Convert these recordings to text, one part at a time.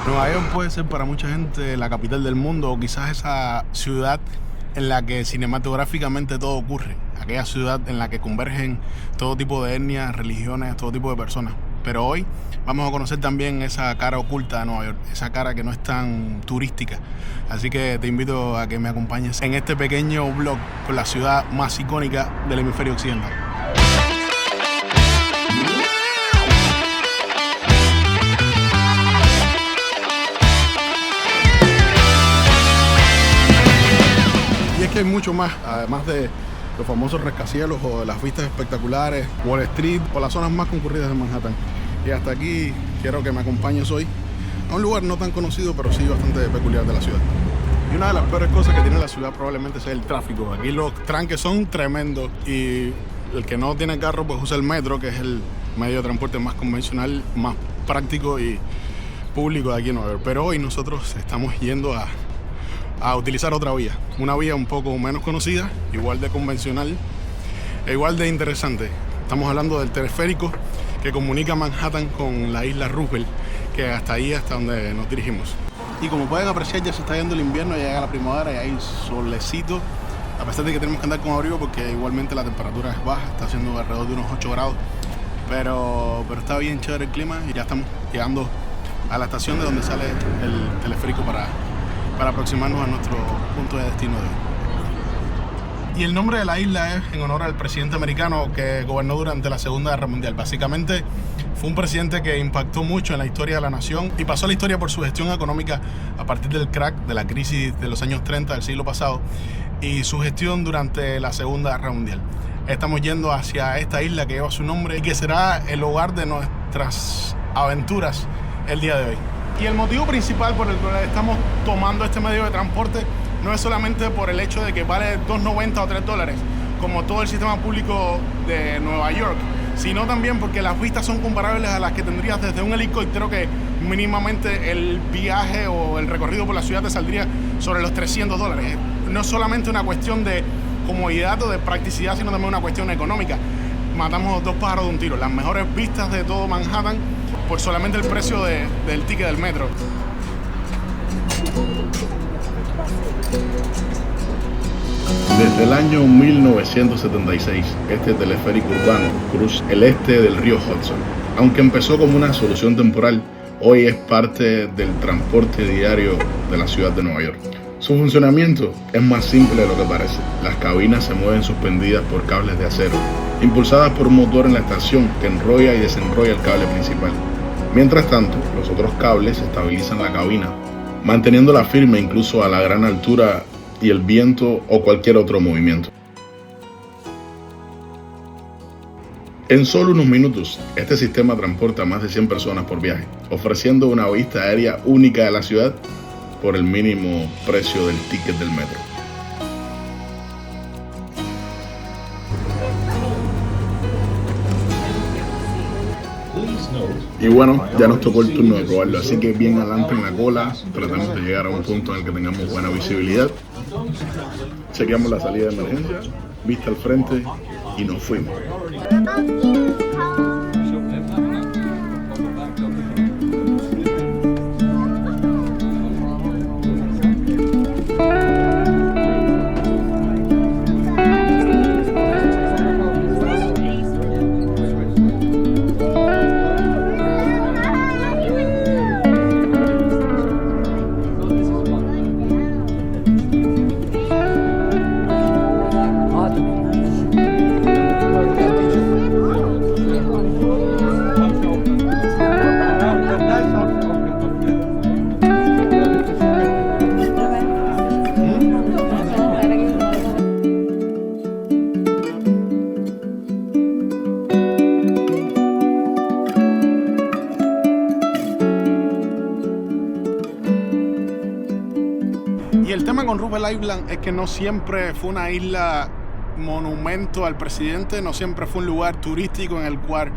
Nueva York puede ser para mucha gente la capital del mundo o quizás esa ciudad en la que cinematográficamente todo ocurre, aquella ciudad en la que convergen todo tipo de etnias, religiones, todo tipo de personas. Pero hoy vamos a conocer también esa cara oculta de Nueva York, esa cara que no es tan turística. Así que te invito a que me acompañes en este pequeño vlog por la ciudad más icónica del hemisferio occidental. Y es que hay mucho más, además de los famosos rascacielos o de las vistas espectaculares, Wall Street o las zonas más concurridas de Manhattan. Y hasta aquí quiero que me acompañes hoy a un lugar no tan conocido, pero sí bastante peculiar de la ciudad. Y una de las peores cosas que tiene la ciudad probablemente sea el tráfico. Aquí los tranques son tremendos y el que no tiene carro pues usa el metro, que es el medio de transporte más convencional, más práctico y público de aquí en Nueva York. Pero hoy nosotros estamos yendo a utilizar otra vía, una vía un poco menos conocida, igual de convencional e igual de interesante. Estamos hablando del teleférico que comunica Manhattan con la isla Roosevelt, que hasta ahí, hasta donde nos dirigimos. Y como pueden apreciar, ya se está yendo el invierno, ya llega la primavera y hay solecito, a pesar de que tenemos que andar con abrigo porque igualmente la temperatura es baja, está haciendo alrededor de unos 8 grados, pero está bien chévere el clima y ya estamos llegando a la estación de donde sale el teleférico para aproximarnos a nuestro punto de destino de hoy. Y el nombre de la isla es en honor al presidente americano que gobernó durante la Segunda Guerra Mundial. Básicamente fue un presidente que impactó mucho en la historia de la nación y pasó a la historia por su gestión económica a partir del crack de la crisis de los años 30 del siglo pasado y su gestión durante la Segunda Guerra Mundial. Estamos yendo hacia esta isla que lleva su nombre y que será el hogar de nuestras aventuras el día de hoy. Y el motivo principal por el que estamos tomando este medio de transporte no es solamente por el hecho de que vale $2.90 o $3, como todo el sistema público de Nueva York, sino también porque las vistas son comparables a las que tendrías desde un helicóptero, que mínimamente el viaje o el recorrido por la ciudad te saldría sobre los $300. No es solamente una cuestión de comodidad o de practicidad, sino también una cuestión económica. Matamos dos pájaros de un tiro, las mejores vistas de todo Manhattan por solamente el precio del ticket del metro. Desde el año 1976, este teleférico urbano cruza el este del río Hudson. Aunque empezó como una solución temporal, hoy es parte del transporte diario de la ciudad de Nueva York. Su funcionamiento es más simple de lo que parece. Las cabinas se mueven suspendidas por cables de acero, impulsadas por un motor en la estación que enrolla y desenrolla el cable principal. Mientras tanto, los otros cables estabilizan la cabina, manteniéndola firme incluso a la gran altura y el viento o cualquier otro movimiento. En solo unos minutos, este sistema transporta a más de 100 personas por viaje, ofreciendo una vista aérea única de la ciudad por el mínimo precio del ticket del metro. Y bueno, ya nos tocó el turno de probarlo, así que bien adelante en la cola, tratamos de llegar a un punto en el que tengamos buena visibilidad. Chequeamos la salida de emergencia, vista al frente y nos fuimos. Y el tema con Roosevelt Island es que no siempre fue una isla monumento al presidente, no siempre fue un lugar turístico en el cual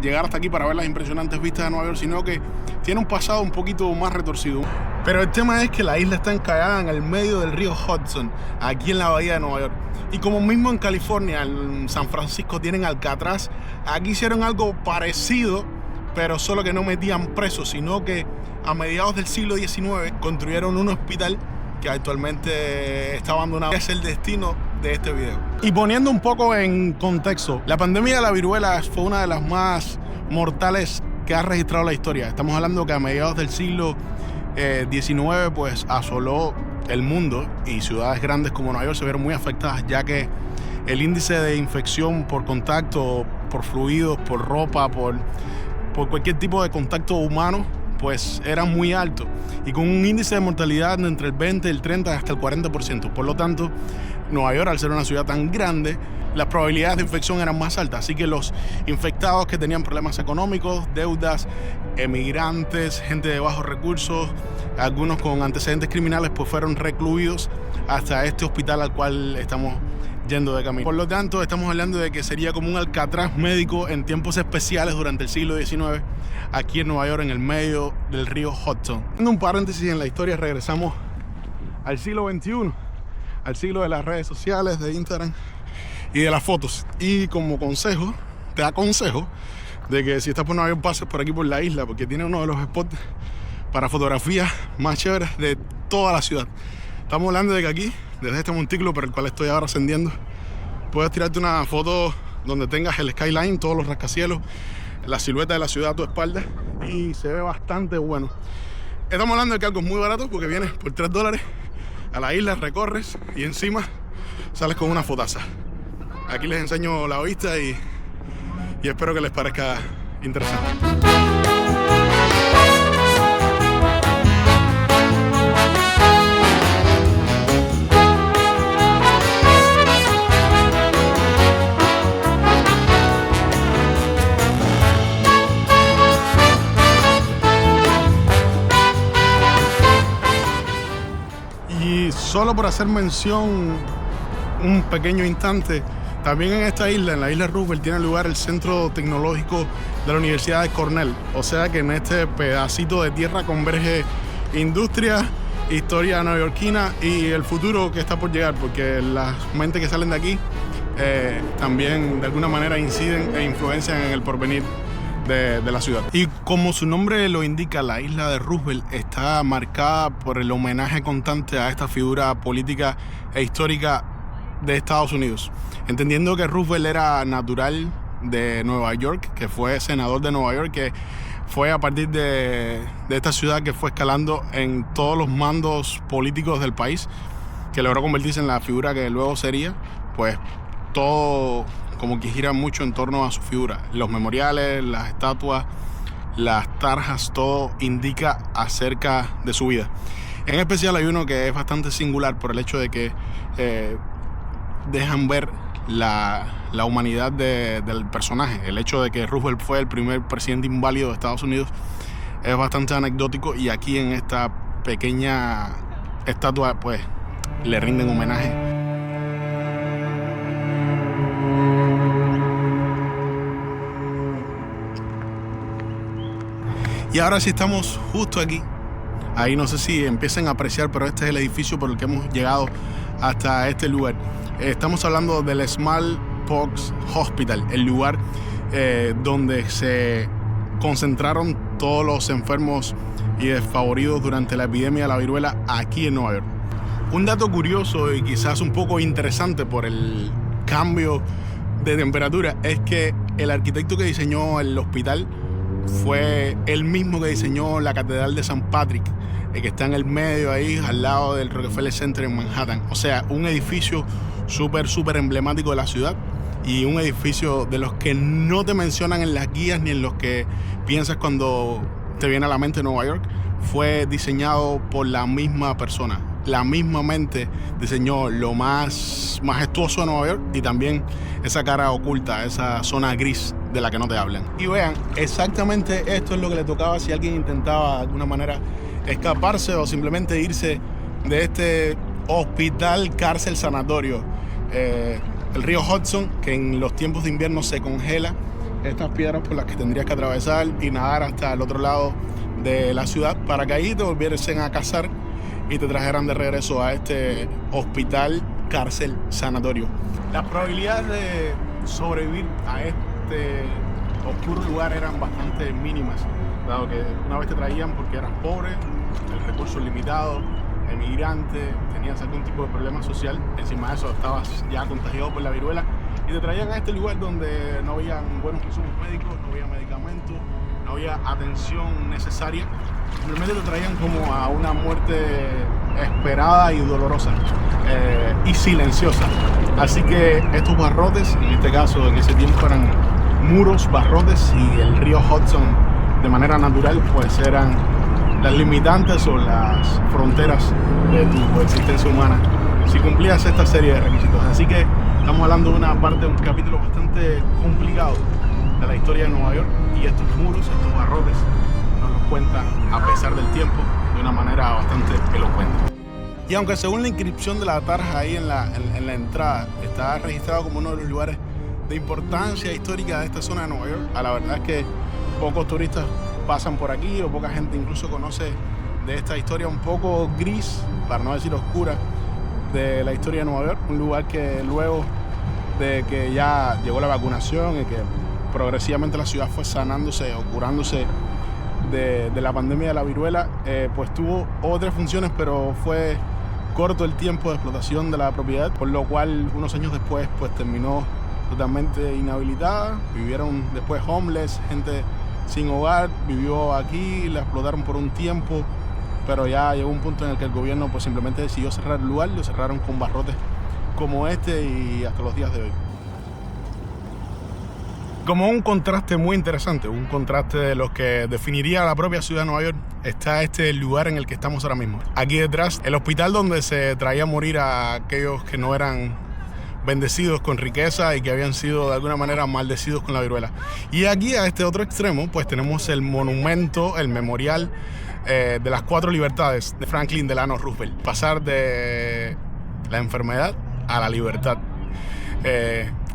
llegar hasta aquí para ver las impresionantes vistas de Nueva York, sino que tiene un pasado un poquito más retorcido. Pero el tema es que la isla está encallada en el medio del río Hudson, aquí en la bahía de Nueva York. Y como mismo en California, en San Francisco tienen Alcatraz, aquí hicieron algo parecido, pero solo que no metían presos, sino que a mediados del siglo XIX construyeron un hospital que actualmente está abandonado. Es el destino de este video. Y poniendo un poco en contexto, la pandemia de la viruela fue una de las más mortales que ha registrado la historia. Estamos hablando que a mediados del siglo XIX pues asoló el mundo, y ciudades grandes como Nueva York se vieron muy afectadas, ya que el índice de infección por contacto, por fluidos, por ropa, por cualquier tipo de contacto humano, pues era muy alto, y con un índice de mortalidad entre el 20, el 30 hasta el 40%. Por lo tanto, Nueva York, al ser una ciudad tan grande, las probabilidades de infección eran más altas, así que los infectados que tenían problemas económicos, deudas, emigrantes, gente de bajos recursos, algunos con antecedentes criminales, pues fueron recluidos hasta este hospital al cual estamos yendo de camino. Por lo tanto, estamos hablando de que sería como un Alcatraz médico en tiempos especiales durante el siglo XIX, aquí en Nueva York, en el medio del río Hudson. Haciendo un paréntesis en la historia, regresamos al siglo XXI, al siglo de las redes sociales, de Instagram y de las fotos. Y como consejo, te aconsejo de que si estás por Nueva York pases por aquí por la isla, porque tiene uno de los spots para fotografías más chéveres de toda la ciudad. Estamos hablando de que aquí, desde este montículo por el cual estoy ahora ascendiendo, puedes tirarte una foto donde tengas el skyline, todos los rascacielos, la silueta de la ciudad a tu espalda, y se ve bastante bueno. Estamos hablando de que algo es muy barato, porque vienes por $3 a la isla, recorres y encima sales con una fotaza. Aquí les enseño la vista y espero que les parezca interesante. Y solo por hacer mención un pequeño instante, también en esta isla, en la isla Roosevelt, tiene lugar el Centro Tecnológico de la Universidad de Cornell. O sea que en este pedacito de tierra converge industria, historia neoyorquina y el futuro que está por llegar, porque las mentes que salen de aquí también de alguna manera inciden e influencian en el porvenir de la ciudad. Y como su nombre lo indica, la isla de Roosevelt está marcada por el homenaje constante a esta figura política e histórica de Estados Unidos. Entendiendo que Roosevelt era natural de Nueva York, que fue senador de Nueva York, que fue a partir de esta ciudad que fue escalando en todos los mandos políticos del país, que logró convertirse en la figura que luego sería, pues todo como que gira mucho en torno a su figura. Los memoriales, las estatuas, las tarjas, todo indica acerca de su vida. En especial hay uno que es bastante singular por el hecho de que dejan ver la humanidad del personaje. El hecho de que Roosevelt fue el primer presidente inválido de Estados Unidos es bastante anecdótico, y aquí en esta pequeña estatua pues le rinden homenaje. Y ahora sí estamos justo aquí. Ahí no sé si empiezan a apreciar, pero este es el edificio por el que hemos llegado hasta este lugar. Estamos hablando del Smallpox Hospital, el lugar donde se concentraron todos los enfermos y desfavoridos durante la epidemia de la viruela aquí en Nueva York. Un dato curioso y quizás un poco interesante por el cambio de temperatura es que el arquitecto que diseñó el hospital fue el mismo que diseñó la Catedral de San Patrick, que está en el medio ahí, al lado del Rockefeller Center en Manhattan. O sea, un edificio súper emblemático de la ciudad, y un edificio de los que no te mencionan en las guías ni en los que piensas cuando te viene a la mente Nueva York. Fue diseñado por la misma persona. La misma mente diseñó lo más majestuoso de Nueva York, y también esa cara oculta, esa zona gris de la que no te hablan. Y vean, exactamente esto es lo que le tocaba si alguien intentaba de alguna manera escaparse o simplemente irse de este hospital, cárcel, sanatorio. El río Hudson, que en los tiempos de invierno se congela, estas piedras por las que tendrías que atravesar y nadar hasta el otro lado de la ciudad, para que ahí te volviesen a cazar y te trajeran de regreso a este hospital, cárcel, sanatorio. Las probabilidades de sobrevivir a este oscuros lugares eran bastante mínimas, dado que una vez te traían porque eras pobre, el recurso limitado, emigrante, tenías algún tipo de problema social, encima de eso estabas ya contagiado por la viruela y te traían a este lugar donde no había buenos insumos médicos, no había medicamentos, no había atención necesaria, simplemente te traían como a una muerte esperada y dolorosa y silenciosa. Así que estos barrotes, en este caso en ese tiempo eran muros, barrotes, y el río Hudson de manera natural pues eran las limitantes o las fronteras de tu existencia humana si cumplías esta serie de requisitos. Así que estamos hablando de una parte, un capítulo bastante complicado de la historia de Nueva York, y estos muros, estos barrotes nos los cuentan a pesar del tiempo de una manera bastante elocuente. Y aunque según la inscripción de la tarja ahí en la entrada está registrado como uno de los lugares de importancia histórica de esta zona de Nueva York, a la verdad es que pocos turistas pasan por aquí, o poca gente incluso conoce de esta historia un poco gris, para no decir oscura, de la historia de Nueva York. Un lugar que luego de que ya llegó la vacunación y que progresivamente la ciudad fue sanándose o curándose de la pandemia de la viruela, pues tuvo otras funciones, pero fue corto el tiempo de explotación de la propiedad, por lo cual unos años después pues terminó totalmente inhabilitada. Vivieron después homeless, gente sin hogar, vivió aquí, la explotaron por un tiempo, pero ya llegó un punto en el que el gobierno pues simplemente decidió cerrar el lugar. Lo cerraron con barrotes como este y hasta los días de hoy. Como un contraste muy interesante, un contraste de los que definiría la propia ciudad de Nueva York, está este lugar en el que estamos ahora mismo. Aquí detrás, el hospital donde se traía a morir a aquellos que no eran bendecidos con riqueza y que habían sido de alguna manera maldecidos con la viruela. Y aquí a este otro extremo pues tenemos el monumento, el memorial de las 4 libertades de Franklin Delano Roosevelt. Pasar de la enfermedad a la libertad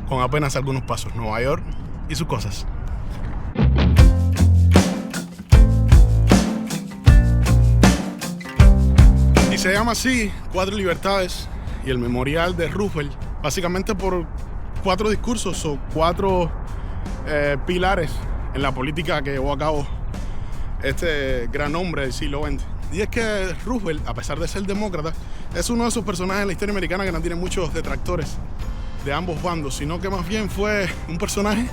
con apenas algunos pasos. Nueva York y sus cosas. Y se llama así 4 libertades y el memorial de Roosevelt, básicamente por 4 discursos o 4 pilares en la política que llevó a cabo este gran hombre del siglo XX. Y es que Roosevelt, a pesar de ser demócrata, es uno de esos personajes en la historia americana que no tiene muchos detractores de ambos bandos, sino que más bien fue un personaje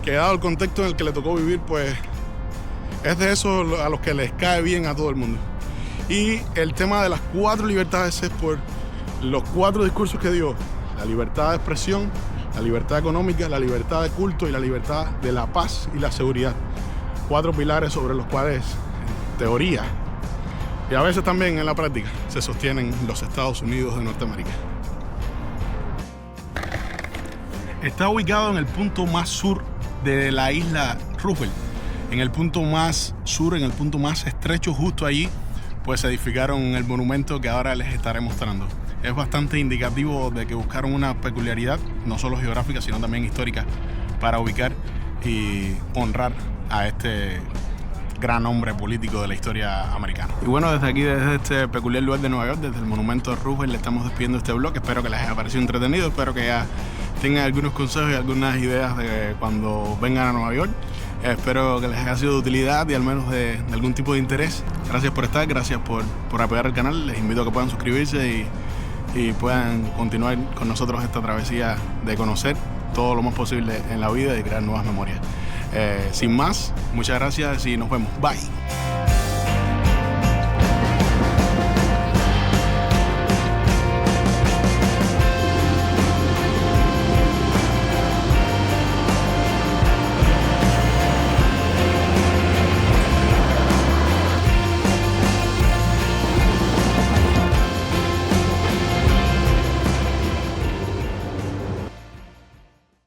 que, dado el contexto en el que le tocó vivir, pues es de esos a los que les cae bien a todo el mundo. Y el tema de las 4 libertades es por los 4 discursos que dio: la libertad de expresión, la libertad económica, la libertad de culto y la libertad de la paz y la seguridad. 4 pilares sobre los cuales, en teoría, y a veces también en la práctica, se sostienen los Estados Unidos de Norteamérica. Está ubicado en el punto más sur de la isla Roosevelt, en el punto más sur, en el punto más estrecho. Justo allí pues se edificaron el monumento que ahora les estaré mostrando. Es bastante indicativo de que buscaron una peculiaridad, no solo geográfica, sino también histórica, para ubicar y honrar a este gran hombre político de la historia americana. Y bueno, desde aquí, desde este peculiar lugar de Nueva York, desde el monumento de Roosevelt, le estamos despidiendo este vlog. Espero que les haya parecido entretenido, espero que ya tengan algunos consejos y algunas ideas de cuando vengan a Nueva York. Espero que les haya sido de utilidad y al menos de algún tipo de interés. Gracias por estar, gracias por apoyar el canal. Les invito a que puedan suscribirse y puedan continuar con nosotros esta travesía de conocer todo lo más posible en la vida y crear nuevas memorias. Sin más, muchas gracias y nos vemos. Bye.